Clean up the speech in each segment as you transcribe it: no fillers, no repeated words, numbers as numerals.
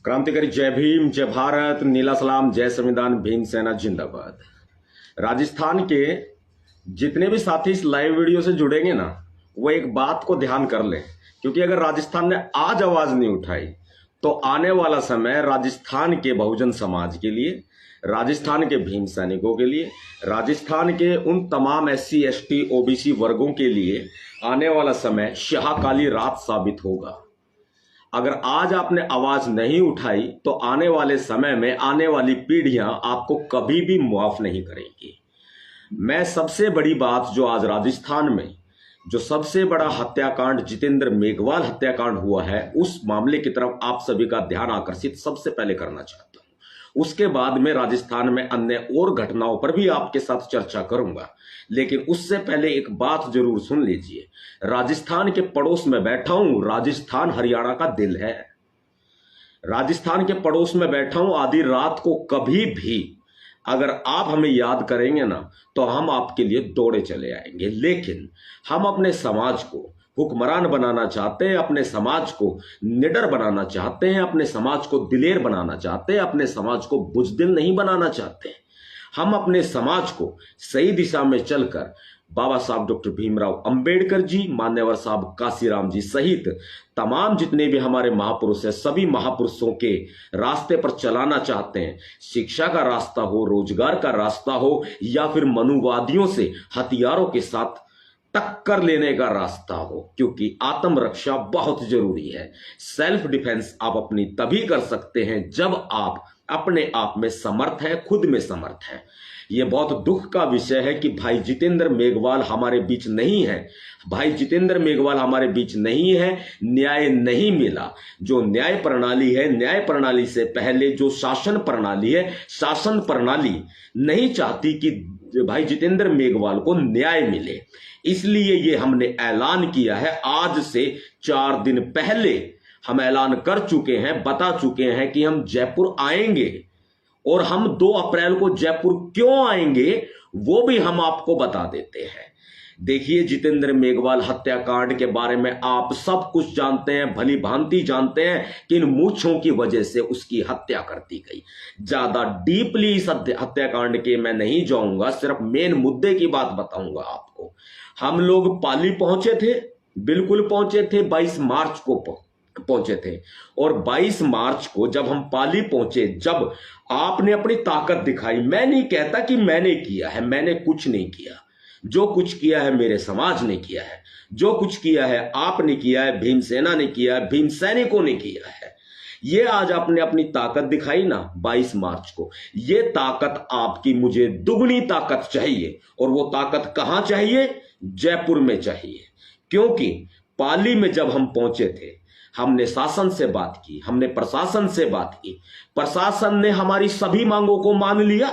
क्रांतिकारी जय भीम, जय भारत, नीला सलाम, जय संविधान, भीम सेना जिंदाबाद। राजस्थान के जितने भी साथी इस लाइव वीडियो से जुड़ेंगे ना, वो एक बात को ध्यान कर लें, क्योंकि अगर राजस्थान ने आज आवाज नहीं उठाई तो आने वाला समय राजस्थान के बहुजन समाज के लिए, राजस्थान के भीम सैनिकों के लिए, राजस्थान के उन तमाम SC ST OBC वर्गों के लिए आने वाला समय शाहकाली रात साबित होगा। अगर आज आपने आवाज नहीं उठाई तो आने वाले समय में आने वाली पीढ़ियां आपको कभी भी मुआफ नहीं करेंगी। मैं सबसे बड़ी बात जो आज राजस्थान में जो सबसे बड़ा हत्याकांड जितेंद्र मेघवाल हत्याकांड हुआ है, उस मामले की तरफ आप सभी का ध्यान आकर्षित सबसे पहले करना चाहता हूं। उसके बाद में राजस्थान में अन्य और घटनाओं पर भी आपके साथ चर्चा करूंगा, लेकिन उससे पहले एक बात जरूर सुन लीजिए। राजस्थान के पड़ोस में बैठा हूं, राजस्थान हरियाणा का दिल है। राजस्थान के पड़ोस में बैठा हूं, आधी रात को कभी भी अगर आप हमें याद करेंगे ना, तो हम आपके लिए दौड़े चले आएंगे। लेकिन हम अपने समाज को हुक्मरान बनाना चाहते हैं, अपने समाज को निडर बनाना चाहते हैं, अपने समाज को दिलेर बनाना चाहते हैं, अपने समाज को बुजदिल नहीं बनाना चाहते हैं। हम अपने समाज को सही दिशा में चलकर बाबा साहब डॉक्टर भीमराव अंबेडकर जी, मान्यवर साहब काशीराम जी सहित तमाम जितने भी हमारे महापुरुष हैं, सभी महापुरुषों के रास्ते पर चलाना चाहते हैं। शिक्षा का रास्ता हो, रोजगार का रास्ता हो, या फिर मनुवादियों से हथियारों के साथ टक्कर लेने का रास्ता हो, क्योंकि आत्मरक्षा बहुत जरूरी है। सेल्फ डिफेंस आप अपनी तभी कर सकते हैं जब आप अपने आप में समर्थ है, खुद में समर्थ है। यह बहुत दुख का विषय है कि भाई जितेंद्र मेघवाल हमारे बीच नहीं है। भाई जितेंद्र मेघवाल हमारे बीच नहीं है, न्याय नहीं मिला। जो न्याय प्रणाली है, न्याय प्रणाली से पहले जो शासन प्रणाली है, शासन प्रणाली नहीं चाहती कि भाई जितेंद्र मेघवाल को न्याय मिले। इसलिए ये हमने ऐलान किया है। आज से 4 दिन पहले हम ऐलान कर चुके हैं, बता चुके हैं कि हम जयपुर आएंगे, और हम 2 अप्रैल को जयपुर क्यों आएंगे वो भी हम आपको बता देते हैं। देखिए, जितेंद्र मेघवाल हत्याकांड के बारे में आप सब कुछ जानते हैं, भली भांति जानते हैं कि इन मूंछों की वजह से उसकी हत्या कर दी गई। ज्यादा डीपली इस हत्याकांड के मैं नहीं जाऊंगा, सिर्फ मेन मुद्दे की बात बताऊंगा आपको। हम लोग पाली पहुंचे थे, बिल्कुल पहुंचे थे, 22 मार्च को पहुंचे थे। और 22 मार्च को जब हम पाली पहुंचे, जब आपने अपनी ताकत दिखाई, मैं नहीं कहता कि मैंने किया है, मैंने कुछ नहीं किया। जो कुछ किया है मेरे समाज ने किया है, जो कुछ किया है आपने किया है, भीम सेना ने किया है, भीम सैनिकों ने किया है। ये आज आपने अपनी ताकत दिखाई ना 22 मार्च को, ये ताकत आपकी मुझे दुगनी ताकत चाहिए। और वो ताकत कहां चाहिए? जयपुर में चाहिए। क्योंकि पाली में जब हम पहुंचे थे, हमने शासन से बात की, हमने प्रशासन से बात की, प्रशासन ने हमारी सभी मांगों को मान लिया।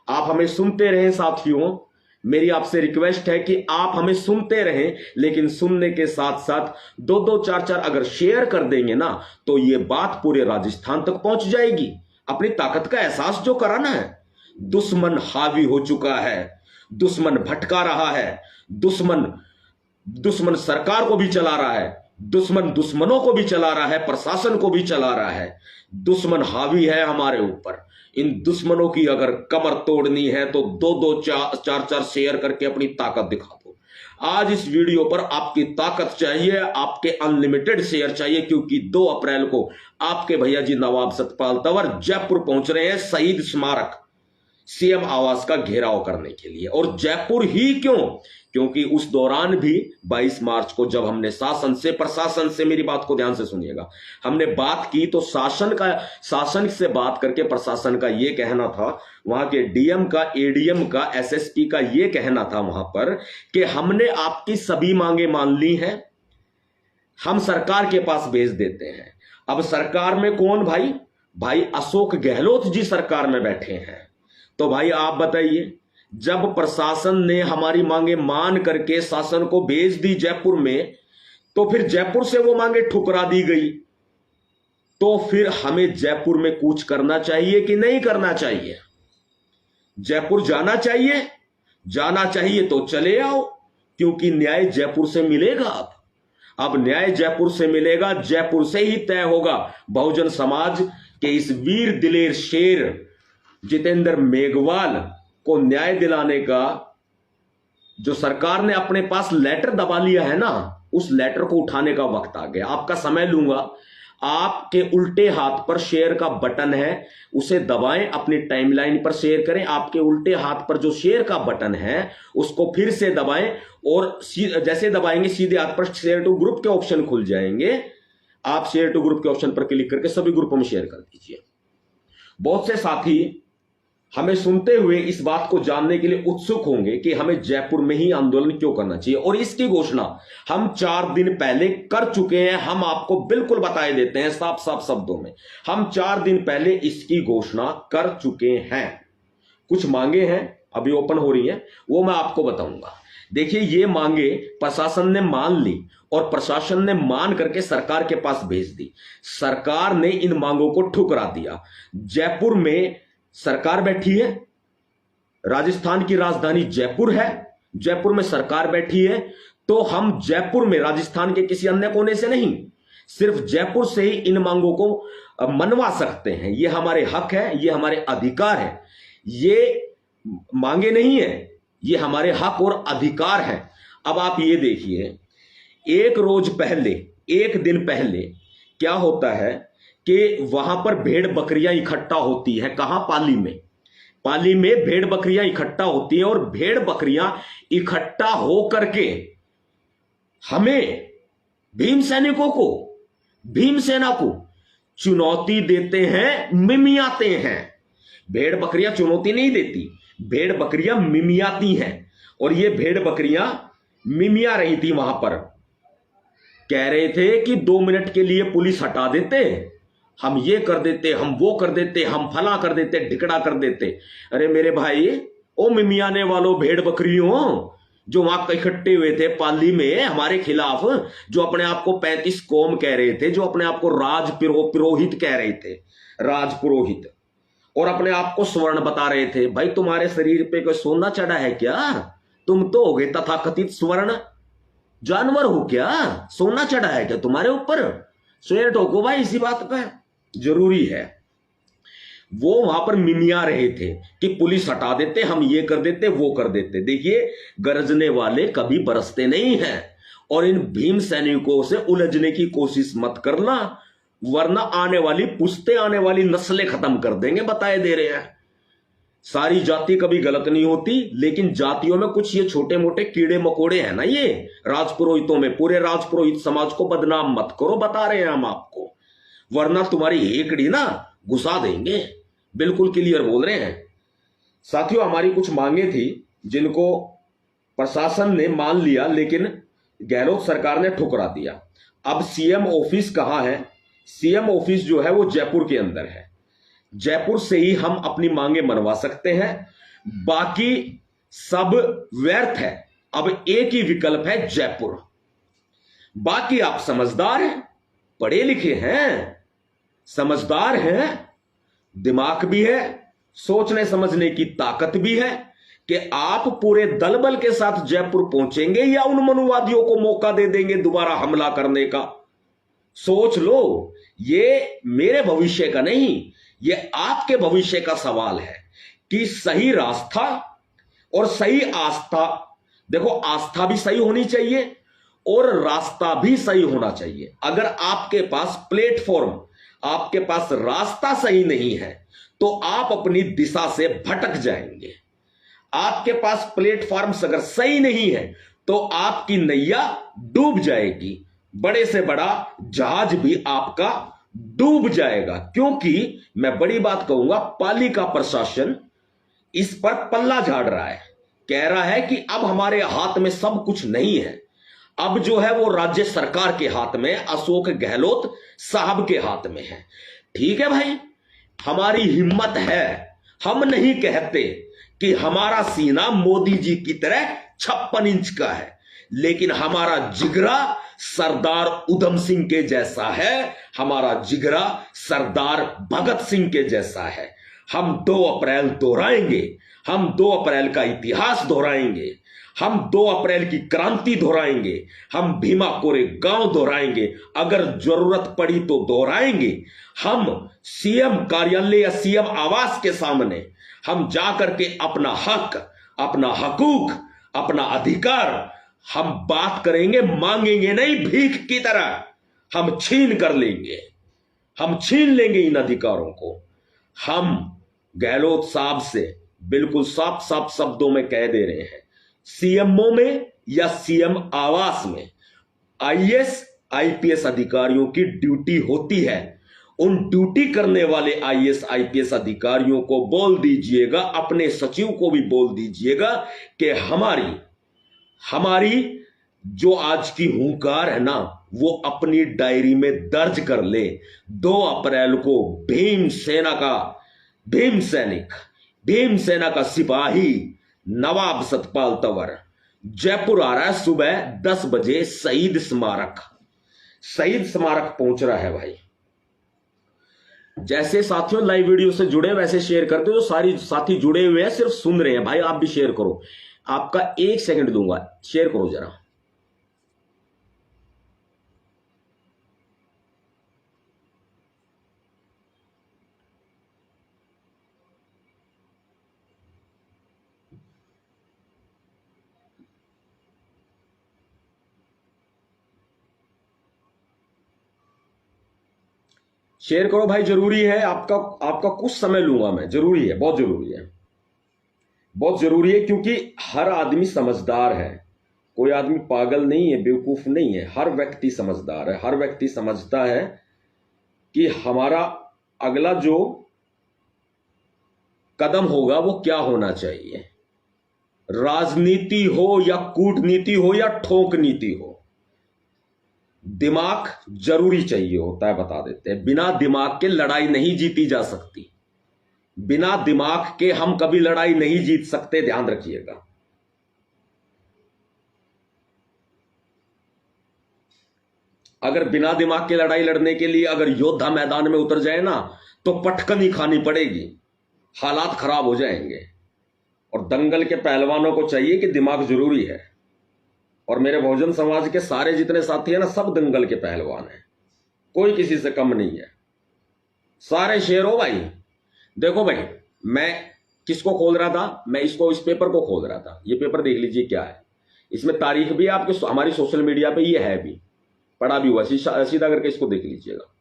आप हमें सुनते रहें साथियों, मेरी आपसे रिक्वेस्ट है कि आप हमें सुनते रहें, लेकिन सुनने के साथ साथ 2-2, 4-4 अगर शेयर कर देंगे ना, तो ये बात पूरे राजस्थान तक पहुंच जाएगी। अपनी ताकत का एहसास जो कराना है। दुश्मन हावी हो चुका है, दुश्मन भटका रहा है, दुश्मन सरकार को भी चला रहा है, दुश्मन दुश्मनों को भी चला रहा है, प्रशासन को भी चला रहा है। दुश्मन हावी है हमारे ऊपर। इन दुश्मनों की अगर कमर तोड़नी है तो 2-2, 4-4 शेयर करके अपनी ताकत दिखा दो। आज इस वीडियो पर आपकी ताकत चाहिए, आपके अनलिमिटेड शेयर चाहिए, क्योंकि 2 अप्रैल को आपके भैया जी नवाब सतपाल तंवर जयपुर पहुंच रहे हैं शहीद स्मारक CM आवास का घेराव करने के लिए। और जयपुर ही क्यों? क्योंकि उस दौरान भी 22 मार्च को जब हमने शासन से, प्रशासन से, मेरी बात को ध्यान से सुनिएगा, हमने बात की तो शासन से बात करके प्रशासन का यह कहना था, वहां के DM का, ADM का, SSP का यह कहना था वहां पर कि हमने आपकी सभी मांगे मान ली हैं, हम सरकार के पास भेज देते हैं। अब सरकार में कौन? भाई अशोक गहलोत जी सरकार में बैठे हैं। तो भाई आप बताइए, जब प्रशासन ने हमारी मांगे मान करके शासन को भेज दी जयपुर में, तो फिर जयपुर से वो मांगे ठुकरा दी गई, तो फिर हमें जयपुर में कूच करना चाहिए कि नहीं करना चाहिए? जयपुर जाना चाहिए? जाना चाहिए तो चले आओ, क्योंकि न्याय जयपुर से मिलेगा। अब न्याय जयपुर से मिलेगा, जयपुर से ही तय होगा बहुजन समाज के इस वीर दिलेर शेर जितेंद्र मेघवाल को न्याय दिलाने का जो सरकार ने अपने पास लेटर दबा लिया है ना, उस लेटर को उठाने का वक्त आ गया। आपका समय लूंगा, आपके उल्टे हाथ पर शेयर का बटन है, उसे दबाएं, अपनी टाइमलाइन पर शेयर करें। आपके उल्टे हाथ पर जो शेयर का बटन है उसको फिर से दबाएं और जैसे दबाएंगे सीधे हाथ पर शेयर टू ग्रुप के ऑप्शन खुल जाएंगे। आप शेयर टू ग्रुप के ऑप्शन पर क्लिक करके सभी ग्रुपों में शेयर कर दीजिए। बहुत से साथी हमें सुनते हुए इस बात को जानने के लिए उत्सुक होंगे कि हमें जयपुर में ही आंदोलन क्यों करना चाहिए, और इसकी घोषणा हम 4 दिन पहले कर चुके हैं। हम आपको बिल्कुल बताए देते हैं साफ साफ शब्दों में, हम 4 दिन पहले इसकी घोषणा कर चुके हैं। कुछ मांगे हैं अभी ओपन हो रही हैं, वो मैं आपको बताऊंगा। देखिए, ये मांगे प्रशासन ने मान ली और प्रशासन ने मान करके सरकार के पास भेज दी। सरकार ने इन मांगों को ठुकरा दिया। जयपुर में सरकार बैठी है, राजस्थान की राजधानी जयपुर है, जयपुर में सरकार बैठी है, तो हम जयपुर में राजस्थान के किसी अन्य कोने से नहीं, सिर्फ जयपुर से ही इन मांगों को मनवा सकते हैं। ये हमारे हक है, ये हमारे अधिकार है, ये मांगे नहीं है, ये हमारे हक और अधिकार है। अब आप ये देखिए, एक रोज पहले, एक दिन पहले क्या होता है कि वहां पर भेड़ बकरियां इकट्ठा होती है। कहां? पाली में। पाली में भेड़ बकरियां इकट्ठा होती हैं और भेड़ बकरियां इकट्ठा हो करके हमें भीम सैनिकों को, भीमसेना को चुनौती देते हैं, मिमियाते हैं। भेड़ बकरियां चुनौती नहीं देती, भेड़ बकरियां मिमियाती हैं। और ये भेड़ बकरियां मिमिया रही थी वहां पर, कह रहे थे कि 2 मिनट के लिए पुलिस हटा देते, हम ये कर देते, हम वो कर देते, हम फला कर देते, ढिकड़ा कर देते। अरे मेरे भाई, ओ मिमियाने वालों, भेड़ बकरियों जो वहां इकट्ठे हुए थे पाली में हमारे खिलाफ, जो अपने आप को 35 कौम कह रहे थे, जो अपने आप को राज पुरोहित कह रहे थे, राज पुरोहित, और अपने आप को स्वर्ण बता रहे थे। भाई, तुम्हारे शरीर पे कोई सोना चढ़ा है क्या? तुम तो हो गए तथाकथित स्वर्ण जानवर हो क्या? सोना चढ़ा है क्या तुम्हारे ऊपर? शेर ठोको भाई, इसी बात पे जरूरी है। वो वहां पर मिमिया रहे थे कि पुलिस हटा देते, हम ये कर देते, वो कर देते। देखिए, गरजने वाले कभी बरसते नहीं हैं, और इन भीम सैनिकों से उलझने की कोशिश मत करना, वरना आने वाली पुश्ते, आने वाली नस्लें खत्म कर देंगे। बताए दे रहे हैं, सारी जाति कभी गलत नहीं होती, लेकिन जातियों में कुछ ये छोटे मोटे कीड़े मकोड़े हैं ना, ये राजपुरोहितों में। पूरे राजपुरोहित समाज को बदनाम मत करो, बता रहे हैं हम आपको, वरना तुम्हारी हेकड़ी ना घुसा देंगे। बिल्कुल क्लियर बोल रहे हैं साथियों। हमारी कुछ मांगे थी जिनको प्रशासन ने मान लिया, लेकिन गहलोत सरकार ने ठुकरा दिया। अब सीएम ऑफिस कहां है? सीएम ऑफिस जो है वो जयपुर के अंदर है। जयपुर से ही हम अपनी मांगे मनवा सकते हैं, बाकी सब व्यर्थ है। अब एक ही विकल्प है, जयपुर। बाकी आप समझदार हैं, पढ़े लिखे हैं, समझदार हैं, दिमाग भी है, सोचने समझने की ताकत भी है कि आप पूरे दल बल के साथ जयपुर पहुंचेंगे या उन मनुवादियों को मौका दे देंगे दोबारा हमला करने का। सोच लो, ये मेरे भविष्य का नहीं, ये आपके भविष्य का सवाल है कि सही रास्ता और सही आस्था। देखो, आस्था भी सही होनी चाहिए और रास्ता भी सही होना चाहिए। अगर आपके पास प्लेटफॉर्म, आपके पास रास्ता सही नहीं है तो आप अपनी दिशा से भटक जाएंगे। आपके पास प्लेटफॉर्म अगर सही नहीं है तो आपकी नैया डूब जाएगी, बड़े से बड़ा जहाज भी आपका डूब जाएगा। क्योंकि मैं बड़ी बात कहूंगा, पाली का प्रशासन इस पर पल्ला झाड़ रहा है, कह रहा है कि अब हमारे हाथ में सब कुछ नहीं है, अब जो है वो राज्य सरकार के हाथ में, अशोक गहलोत साहब के हाथ में है। ठीक है भाई, हमारी हिम्मत है, हम नहीं कहते कि हमारा सीना मोदी जी की तरह 56 इंच का है, लेकिन हमारा जिगरा सरदार उधम सिंह के जैसा है, हमारा जिगरा सरदार भगत सिंह के जैसा है। हम 2 अप्रैल दोहराएंगे, हम 2 अप्रैल का इतिहास दोहराएंगे, हम 2 अप्रैल की क्रांति दोहराएंगे, हम भीमा कोरेगांव दोहराएंगे, अगर जरूरत पड़ी तो दोहराएंगे। हम सीएम कार्यालय या सीएम आवास के सामने हम जाकर के अपना हक, अपना हकूक, अपना अधिकार हम बात करेंगे, मांगेंगे नहीं भीख की तरह, हम छीन कर लेंगे, हम छीन लेंगे इन अधिकारों को। हम गहलोत साहब से बिल्कुल साफ साफ शब्दों में कह दे रहे हैं, सीएमओ में या सीएम आवास में आईएएस आईपीएस अधिकारियों की ड्यूटी होती है। उन ड्यूटी करने वाले आईएएस आईपीएस अधिकारियों को बोल दीजिएगा, अपने सचिव को भी बोल दीजिएगा कि हमारी जो आज की हुंकार है ना, वो अपनी डायरी में दर्ज कर ले। 2 अप्रैल को भीम सेना का सिपाही नवाब सतपाल तंवर जयपुर आ रहा है। सुबह 10 बजे शहीद स्मारक पहुंच रहा है भाई। जैसे साथियों लाइव वीडियो से जुड़े वैसे शेयर कर दो। जो सारी साथी जुड़े हुए हैं सिर्फ सुन रहे हैं भाई, आप भी शेयर करो। आपका 1 सेकंड दूंगा, शेयर करो जरा। शेयर करो भाई, जरूरी है। आपका कुछ समय लूंगा मैं, जरूरी है, बहुत जरूरी है, बहुत जरूरी है। क्योंकि हर आदमी समझदार है, कोई आदमी पागल नहीं है, बेवकूफ नहीं है। हर व्यक्ति समझदार है, हर व्यक्ति समझता है कि हमारा अगला जो कदम होगा वो क्या होना चाहिए। राजनीति हो या कूटनीति हो या ठोक नीति हो, दिमाग जरूरी चाहिए होता है, बता देते हैं। बिना दिमाग के लड़ाई नहीं जीती जा सकती, बिना दिमाग के हम कभी लड़ाई नहीं जीत सकते, ध्यान रखिएगा। अगर बिना दिमाग के लड़ाई लड़ने के लिए अगर योद्धा मैदान में उतर जाए ना, तो पटकनी खानी पड़ेगी, हालात खराब हो जाएंगे। और दंगल के पहलवानों को चाहिए कि दिमाग जरूरी है। और मेरे बहुजन समाज के सारे जितने साथी हैं ना, सब दंगल के पहलवान हैं, कोई किसी से कम नहीं है। सारे शेर हो भाई। देखो भाई, मैं किसको खोल रहा था, मैं इस पेपर को खोल रहा था। ये पेपर देख लीजिए क्या है, इसमें तारीख भी है आपके, हमारी सोशल मीडिया पे ये है भी, पढ़ा भी हुआ, सीधा करके इसको देख लीजिएगा।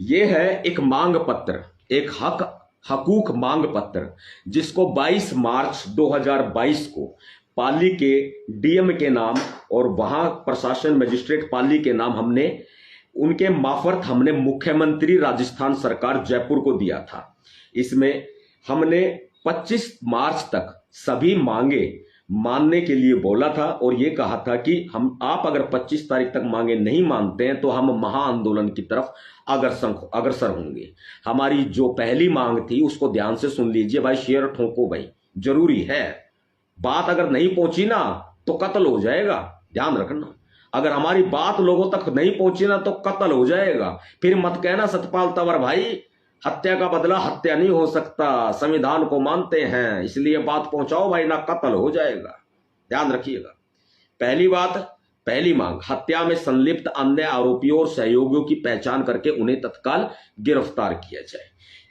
ये है एक मांग पत्र, एक हकूक मांग पत्र, जिसको 22 मार्च 2022 को पाली के डीएम के नाम और वहां प्रशासन मजिस्ट्रेट पाली के नाम हमने उनके मार्फत हमने मुख्यमंत्री राजस्थान सरकार जयपुर को दिया था। इसमें हमने 25 मार्च तक सभी मांगे मानने के लिए बोला था और ये कहा था कि आप अगर 25 तारीख तक मांगे नहीं मानते हैं तो हम महाआंदोलन की तरफ अग्रसर होंगे। हमारी जो पहली मांग थी उसको ध्यान से सुन लीजिए भाई, शेयर ठोको भाई, जरूरी है। बात अगर नहीं पहुंची ना तो कत्ल हो जाएगा, ध्यान रखना। अगर हमारी बात लोगों तक नहीं पहुंची ना तो कत्ल हो जाएगा। फिर मत कहना सतपाल तंवर भाई हत्या का बदला हत्या नहीं हो सकता, संविधान को मानते हैं इसलिए बात पहुंचाओ भाई, ना कत्ल हो जाएगा, ध्यान रखिएगा। पहली मांग, हत्या में संलिप्त अन्य आरोपियों और सहयोगियों की पहचान करके उन्हें तत्काल गिरफ्तार किया जाए।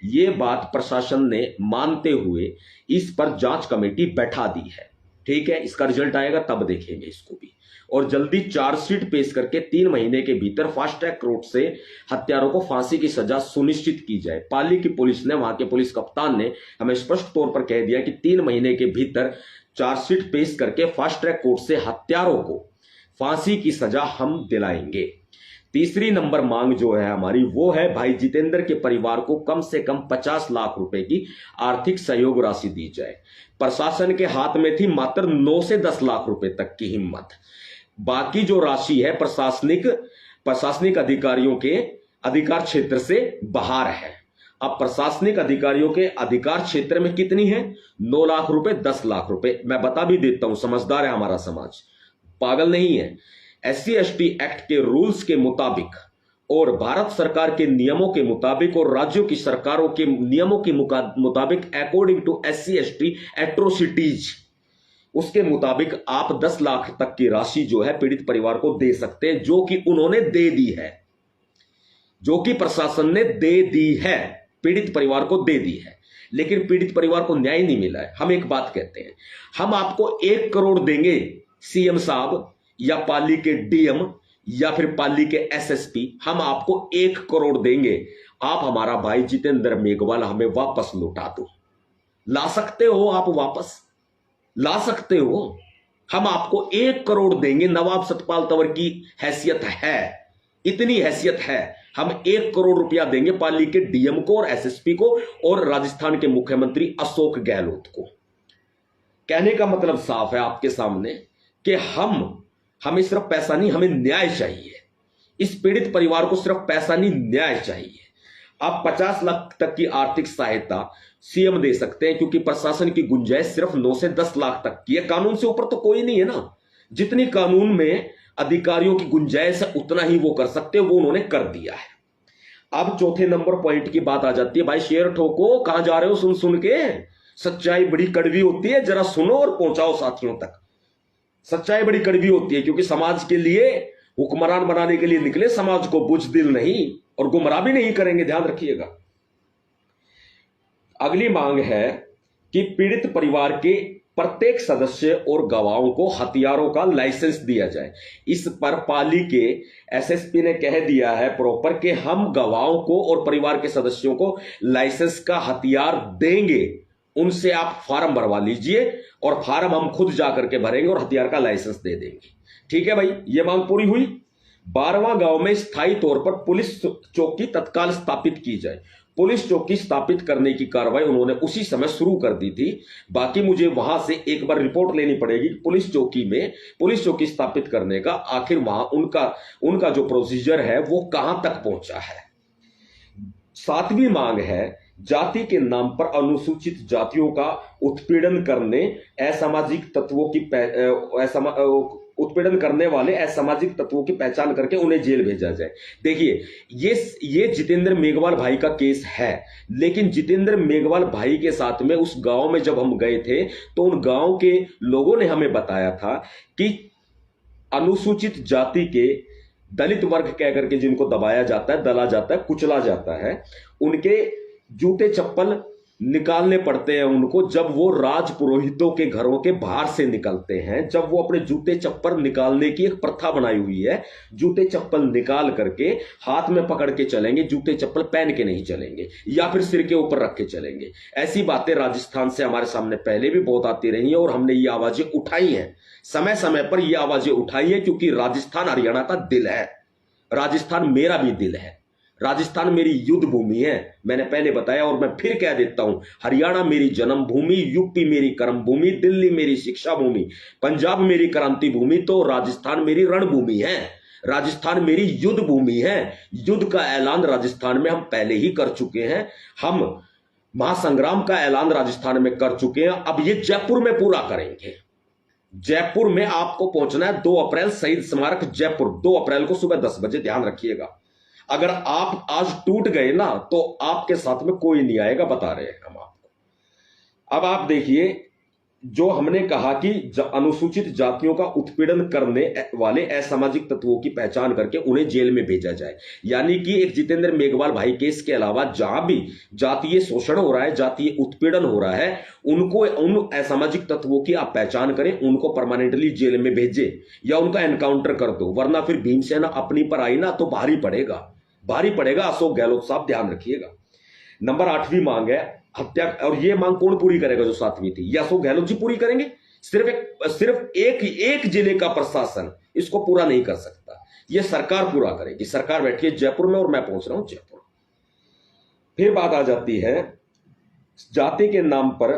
ये बात प्रशासन ने मानते हुए इस पर जांच कमेटी बैठा दी है, ठीक है। इसका रिजल्ट आएगा तब देखेंगे इसको भी। और जल्दी चार्जशीट पेश करके 3 महीने के भीतर फास्ट ट्रैक कोर्ट से हत्यारों को फांसी की सजा सुनिश्चित की जाए। पाली की पुलिस ने, वहां के पुलिस कप्तान ने हमें स्पष्ट तौर पर कह दिया कि 3 महीने के भीतर चार्जशीट पेश करके फास्ट ट्रैक कोर्ट से हत्यारों को फांसी की सजा हम दिलाएंगे। तीसरी नंबर मांग जो है हमारी, वो है भाई जितेंद्र के परिवार को कम से कम 50 लाख रुपए की आर्थिक सहयोग राशि दी जाए। प्रशासन के हाथ में थी मात्र 9 से 10 लाख रुपए तक की हिम्मत, बाकी जो राशि है प्रशासनिक अधिकारियों के अधिकार क्षेत्र से बाहर है। अब प्रशासनिक अधिकारियों के अधिकार क्षेत्र में कितनी है, 9 लाख रुपए, 10 लाख रुपए। मैं बता भी देता हूं, समझदार है हमारा समाज, पागल नहीं है। SC/ST एक्ट के रूल्स के मुताबिक और भारत सरकार के नियमों के मुताबिक और राज्यों की सरकारों के नियमों के मुताबिक अकॉर्डिंग टू SC/ST एट्रोसिटीज, उसके मुताबिक आप 10 लाख तक की राशि जो है पीड़ित परिवार को दे सकते हैं, जो कि उन्होंने दे दी है, जो कि प्रशासन ने दे दी है, पीड़ित परिवार को दे दी है। लेकिन पीड़ित परिवार को न्याय नहीं मिला है। हम एक बात कहते हैं, हम आपको 1 करोड़ देंगे सीएम साहब या पाली के डीएम या फिर पाली के एसएसपी, हम आपको 1 करोड़ देंगे, आप हमारा भाई जितेंद्र मेघवाल हमें वापस लौटा दो। ला सकते हो आप वापस, ला सकते हो। हम आपको 1 करोड़ देंगे। नवाब सतपाल तंवर की हैसियत है, इतनी हैसियत है, हम 1 करोड़ रुपया देंगे पाली के डीएम को और एसएसपी को और राजस्थान के मुख्यमंत्री अशोक गहलोत को। कहने का मतलब साफ है आपके सामने कि हमें सिर्फ पैसा नहीं, हमें न्याय चाहिए। इस पीड़ित परिवार को सिर्फ पैसा नहीं, न्याय चाहिए। आप 50 लाख तक की आर्थिक सहायता सीएम दे सकते हैं, क्योंकि प्रशासन की गुंजाइश सिर्फ 9 से 10 लाख तक की है। कानून से ऊपर तो कोई नहीं है ना। जितनी कानून में अधिकारियों की गुंजाइश है उतना ही वो कर सकते हैं, वो उन्होंने कर दिया है। अब चौथे नंबर पॉइंट की बात आ जाती है। भाई शेर ठोको, कहां जा रहे हो सुन सुन के? सच्चाई बड़ी कड़वी होती है, जरा सुनो और पहुंचाओ साथियों तक। सच्चाई बड़ी कड़वी होती है, क्योंकि समाज के लिए हुक्मरान बनाने के लिए निकले, समाज को बुज़दिल नहीं और गुमराह भी नहीं करेंगे, ध्यान रखिएगा। अगली मांग है कि पीड़ित परिवार के प्रत्येक सदस्य और गवाहों को हथियारों का लाइसेंस दिया जाए। इस पर पाली के एसएसपी ने कह दिया है प्रॉपर कि हम गवाहों को और परिवार के सदस्यों को लाइसेंस का हथियार देंगे, उनसे आप फार्म भरवा लीजिए और फार्म हम खुद जाकर के भरेंगे और हथियार का लाइसेंस दे देंगे। ठीक है भाई, ये मांग पूरी हुई। 12वां गांव में स्थायी तौर पर पुलिस चौकी तत्काल स्थापित की जाए। पुलिस चौकी स्थापित करने की कार्रवाई उन्होंने उसी समय शुरू कर दी थी। बाकी मुझे वहां से एक बार रिपोर्ट लेनी पड़ेगी पुलिस चौकी स्थापित करने का आखिर वहां उनका जो प्रोसीजर है वो कहां तक पहुंचा है। 7वीं मांग है जाति के नाम पर अनुसूचित जातियों का उत्पीड़न करने उत्पीड़न करने वाले असामाजिक तत्वों की पहचान करके उन्हें जेल भेजा जाए। देखिए, ये जितेंद्र मेघवाल भाई का केस है, लेकिन जितेंद्र मेघवाल भाई के साथ में उस गांव में जब हम गए थे तो उन गांव के लोगों ने हमें बताया था कि अनुसूचित जाति के दलित वर्ग कह करके जिनको दबाया जाता है, दला जाता है, कुचला जाता है, उनके जूते चप्पल निकालने पड़ते हैं उनको जब वो राज पुरोहितों के घरों के बाहर से निकलते हैं। जब वो अपने जूते चप्पल निकालने की एक प्रथा बनाई हुई है, जूते चप्पल निकाल करके हाथ में पकड़ के चलेंगे, जूते चप्पल पहन के नहीं चलेंगे या फिर सिर के ऊपर रख के चलेंगे। ऐसी बातें राजस्थान से हमारे सामने पहले भी बहुत आती रही हैं और हमने ये आवाजें उठाई हैं, समय समय पर ये आवाजें उठाई है, क्योंकि राजस्थान हरियाणा का दिल है, राजस्थान मेरा भी दिल है, राजस्थान मेरी युद्ध भूमि है। मैंने पहले बताया और मैं फिर कह देता हूं, हरियाणा मेरी जन्मभूमि, यूपी मेरी कर्म भूमि, दिल्ली मेरी शिक्षा भूमि, पंजाब मेरी क्रांति भूमि, तो राजस्थान मेरी रणभूमि है, राजस्थान मेरी युद्ध भूमि है। युद्ध का ऐलान राजस्थान में हम पहले ही कर चुके हैं, हम महासंग्राम का ऐलान राजस्थान में कर चुके हैं। अब ये जयपुर में पूरा करेंगे। जयपुर में आपको पहुंचना है 2 अप्रैल, शहीद स्मारक जयपुर, 2 अप्रैल को सुबह 10 बजे, ध्यान रखिएगा। अगर आप आज टूट गए ना तो आपके साथ में कोई नहीं आएगा, बता रहे हैं हम आपको। अब आप देखिए, जो हमने कहा कि अनुसूचित जातियों का उत्पीड़न करने वाले असामाजिक तत्वों की पहचान करके उन्हें जेल में भेजा जाए, यानी कि एक जितेंद्र मेघवाल भाई केस के अलावा जहां भी जातीय शोषण हो रहा है, जातीय उत्पीड़न हो रहा है, उनको, उन असामाजिक तत्वों की आप पहचान करें, उनको परमानेंटली जेल में भेजे या उनका एनकाउंटर कर दो, वरना फिर भीमसेना अपनी पर आई ना तो भारी पड़ेगा अशोक गहलोत साहब, ध्यान रखिएगा। नंबर 8वीं मांग है हत्या, और ये मांग कौन पूरी करेगा? जो 7वीं थी, ये अशोक गहलोत जी पूरी करेंगे। सिर्फ एक जिले का प्रशासन इसको पूरा नहीं कर सकता, ये सरकार पूरा करेगी। सरकार बैठी है जयपुर में और मैं पहुंच रहा हूं जयपुर। फिर बात आ जाती है जाति के नाम पर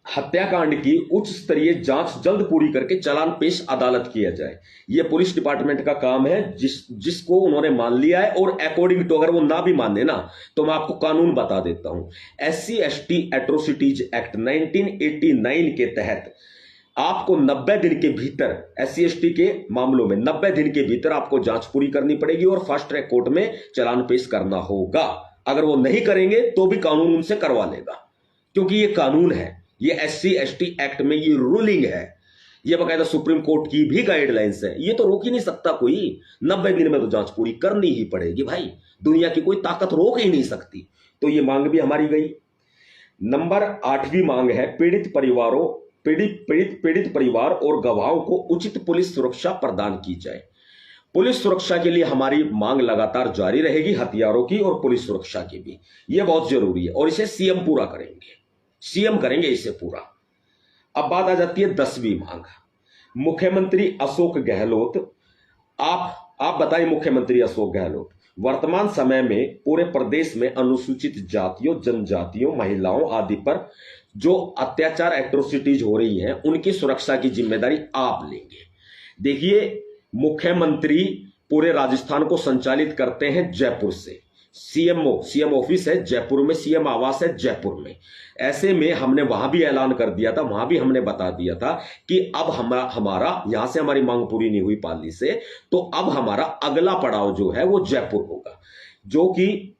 हत्याकांड की उच्च स्तरीय जांच जल्द पूरी करके चालान पेश अदालत किया जाए। यह पुलिस डिपार्टमेंट का काम है, जिसको उन्होंने मान लिया है। और अकॉर्डिंग टू, अगर वो ना भी माने ना तो मैं आपको कानून बता देता हूं। SC/ST एट्रोसिटीज एक्ट 1989 के तहत आपको 90 दिन के भीतर, SC/ST के मामलों में 90 दिन के भीतर आपको जांच पूरी करनी पड़ेगी और फास्ट ट्रैक कोर्ट में चालान पेश करना होगा। अगर वो नहीं करेंगे तो भी कानून उनसे करवा लेगा, क्योंकि ये कानून है, ये SC/ST एक्ट में ये रूलिंग है, ये बकायदा सुप्रीम कोर्ट की भी गाइडलाइंस है। ये तो रोक ही नहीं सकता कोई, 90 दिन में तो जांच पूरी करनी ही पड़ेगी भाई, दुनिया की कोई ताकत रोक ही नहीं सकती। तो ये मांग भी हमारी गई। नंबर 8वीं मांग है पीड़ित परिवार और गवाहों को उचित पुलिस सुरक्षा प्रदान की जाए। पुलिस सुरक्षा के लिए हमारी मांग लगातार जारी रहेगी, हथियारों की और पुलिस सुरक्षा की भी। यह बहुत जरूरी है और इसे सीएम पूरा करेंगे, सीएम करेंगे इसे पूरा। अब बात आ जाती है 10वीं मांग, मुख्यमंत्री अशोक गहलोत। आप बताइए मुख्यमंत्री अशोक गहलोत, वर्तमान समय में पूरे प्रदेश में अनुसूचित जातियों, जनजातियों, महिलाओं आदि पर जो अत्याचार एट्रोसिटीज हो रही हैं, उनकी सुरक्षा की जिम्मेदारी आप लेंगे। देखिए, मुख्यमंत्री पूरे राजस्थान को संचालित करते हैं जयपुर से। सीएम ऑफिस है जयपुर में, सीएम आवास है जयपुर में। ऐसे में हमने वहां भी ऐलान कर दिया था, वहां भी हमने बता दिया था कि अब हमारा यहां से हमारी मांग पूरी नहीं हुई पाली से, तो अब हमारा अगला पड़ाव जो है वो जयपुर होगा, जो कि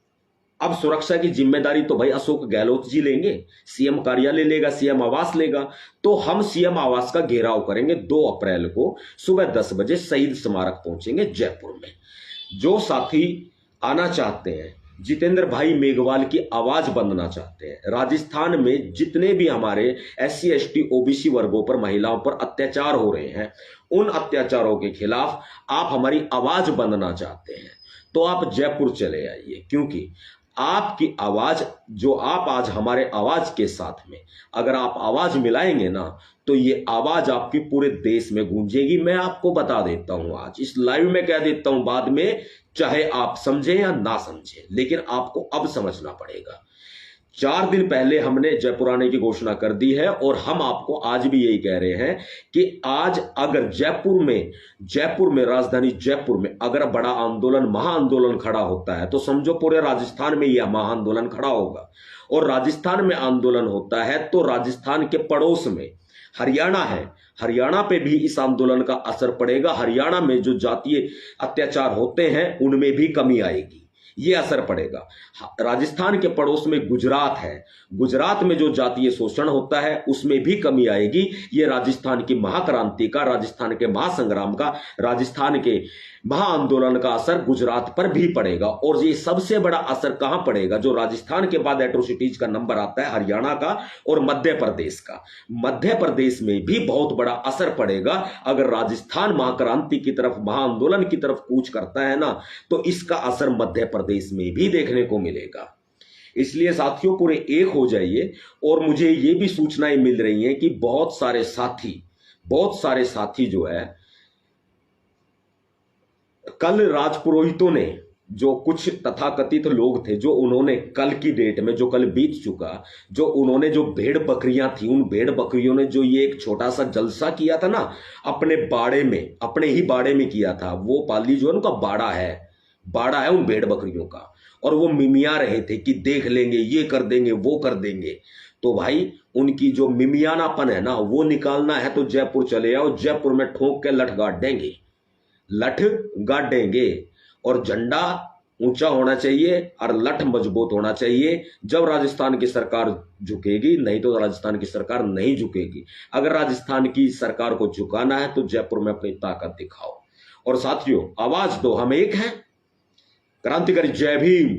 अब सुरक्षा की जिम्मेदारी तो भाई अशोक गहलोत जी लेंगे, सीएम कार्यालय लेगा, सीएम आवास लेगा। तो हम सीएम आवास का घेराव करेंगे 2 अप्रैल को सुबह 10 बजे शहीद स्मारक पहुंचेंगे जयपुर में। जो साथी आना चाहते हैं, जितेंद्र भाई मेघवाल की आवाज बनना चाहते हैं, राजस्थान में जितने भी हमारे SC/ST OBC वर्गों पर, महिलाओं पर अत्याचार हो रहे हैं, उन अत्याचारों के खिलाफ आप हमारी आवाज बनना चाहते हैं, तो आप जयपुर चले आइए। क्योंकि आपकी आवाज, जो आप आज हमारे आवाज के साथ में अगर आप आवाज मिलाएंगे ना, तो ये आवाज आपकी पूरे देश में गूंजेगी। मैं आपको बता देता हूं, आज इस लाइव में कह देता हूं, बाद में चाहे आप समझें या ना समझें, लेकिन आपको अब समझना पड़ेगा। 4 दिन पहले हमने जयपुर आने की घोषणा कर दी है और हम आपको आज भी यही कह रहे हैं कि आज अगर जयपुर में राजधानी जयपुर में अगर बड़ा आंदोलन, महाआंदोलन खड़ा होता है, तो समझो पूरे राजस्थान में यह महाआंदोलन खड़ा होगा। और राजस्थान में आंदोलन होता है तो राजस्थान के पड़ोस में हरियाणा है, हरियाणा पे भी इस आंदोलन का असर पड़ेगा। हरियाणा में जो जातीय अत्याचार होते हैं उनमें भी कमी आएगी, ये असर पड़ेगा। राजस्थान के पड़ोस में गुजरात है, गुजरात में जो जातीय शोषण होता है उसमें भी कमी आएगी। ये राजस्थान की महाक्रांति का, राजस्थान के महासंग्राम का, राजस्थान के महाआंदोलन का असर गुजरात पर भी पड़ेगा। और ये सबसे बड़ा असर कहां पड़ेगा, जो राजस्थान के बाद एट्रोसिटीज का नंबर आता है, हरियाणा का और मध्य प्रदेश का। मध्य प्रदेश में भी बहुत बड़ा असर पड़ेगा। अगर राजस्थान महाक्रांति की तरफ, महाआंदोलन की तरफ कूच करता है ना, तो इसका असर मध्य प्रदेश में भी देखने को मिलेगा। इसलिए साथियों, पूरे एक हो जाइए। और मुझे ये भी सूचनाएं मिल रही हैं कि बहुत सारे साथी जो है, कल राजपुरोहितों ने, जो कुछ तथाकथित लोग थे, जो उन्होंने कल की डेट में, जो कल बीत चुका, जो उन्होंने जो भेड़ बकरियां थी, उन भेड़ बकरियों ने जो ये एक छोटा सा जलसा किया था ना अपने बाड़े में, अपने ही बाड़े में किया था। वो पाली जो है उनका बाड़ा है उन भेड़ बकरियों का। और वो मिमिया रहे थे कि देख लेंगे, ये कर देंगे, वो कर देंगे। तो भाई उनकी जो मिमियानापन है ना, वो निकालना है तो जयपुर चले आओ। जयपुर में ठोक के लठ गाड़ देंगे। और झंडा ऊंचा होना चाहिए और लठ मजबूत होना चाहिए। जब राजस्थान की सरकार झुकेगी, नहीं तो राजस्थान की सरकार नहीं झुकेगी। अगर राजस्थान की सरकार को झुकाना है तो जयपुर में अपनी ताकत दिखाओ। और साथियों, आवाज दो, हम एक हैं। क्रांतिकारी जय भीम,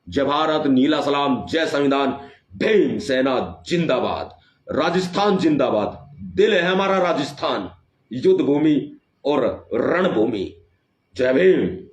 जय भारत, नीला सलाम, जय संविधान, भीम सेना जिंदाबाद, राजस्थान जिंदाबाद। दिल है हमारा राजस्थान, युद्ध भूमि और रणभूमि। जय भीम।